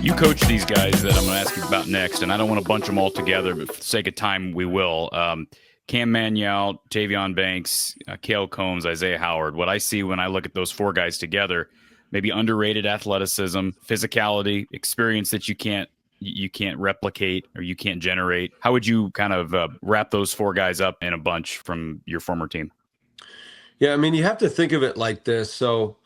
You coach these guys that I'm going to ask you about next, and I don't want to bunch them all together, but for the sake of time, we will. Cam Manuel, Tavion Banks, Cale Combs, Isaiah Howard. What I see when I look at those four guys together, maybe underrated athleticism, physicality, experience that you can't replicate or you can't generate. How would you kind of wrap those four guys up in a bunch from your former team? Yeah, I mean, you have to think of it like this. So,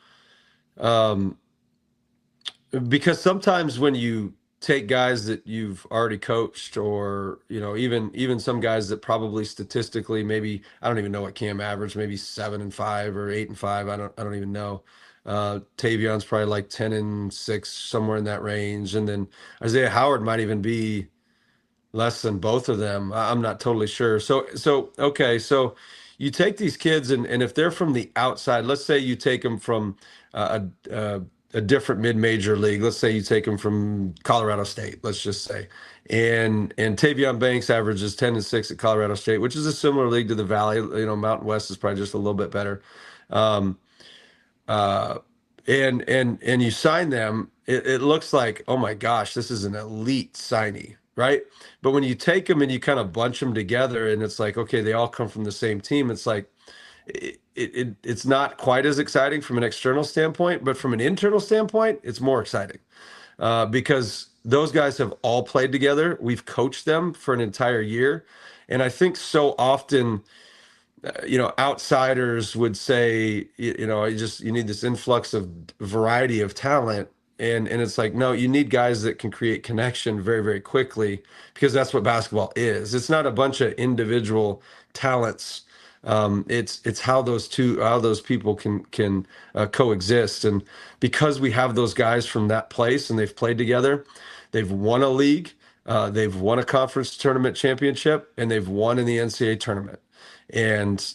because sometimes when you take guys that you've already coached, or even some guys that probably statistically, maybe I don't even know what Cam averaged, maybe 7-5 or 8-5. I don't even know. Tavion's probably like 10-6, somewhere in that range, and then Isaiah Howard might even be less than both of them. I'm not totally sure. So okay, so you take these kids, and if they're from the outside, let's say you take them from a different mid-major league. Let's say you take them from Colorado State, let's just say. And Tavion Banks averages 10-6 at Colorado State, which is a similar league to the Valley. Mountain West is probably just a little bit better. Um, and you sign them, it looks like, oh my gosh, this is an elite signee, right? But when you take them and you kind of bunch them together, and it's like, okay, they all come from the same team, it's like it's not quite as exciting from an external standpoint, but from an internal standpoint, it's more exciting because those guys have all played together. We've coached them for an entire year, and I think so often, outsiders would say, you need this influx of variety of talent. And it's like, no, you need guys that can create connection very, very quickly, because that's what basketball is. It's not a bunch of individual talents. It's how those people can coexist. And because we have those guys from that place and they've played together, they've won a league, they've won a conference tournament championship, and they've won in the NCAA tournament. And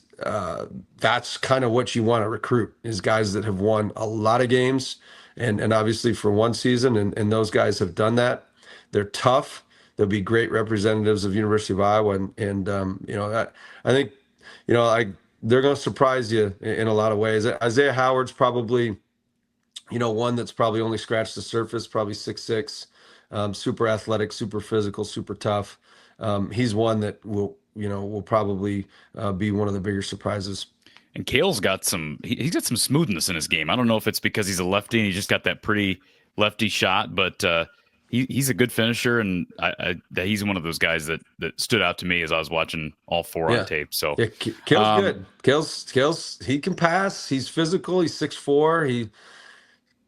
that's kind of what you want to recruit, is guys that have won a lot of games, and obviously for one season, and those guys have done that. They're tough. They'll be great representatives of University of Iowa, and I think they're going to surprise you in a lot of ways. Isaiah Howard's probably one that's probably only scratched the surface, probably 6'6", super athletic, super physical, super tough. He's one that will probably be one of the bigger surprises. And Cale's got he's got some smoothness in his game. I don't know if it's because he's a lefty and he just got that pretty lefty shot, but he's a good finisher, and he's one of those guys that stood out to me as I was watching all four on tape. So yeah, Cale's good. Cale's he can pass. He's physical. He's 6'4".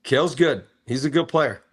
Cale's good. He's a good player.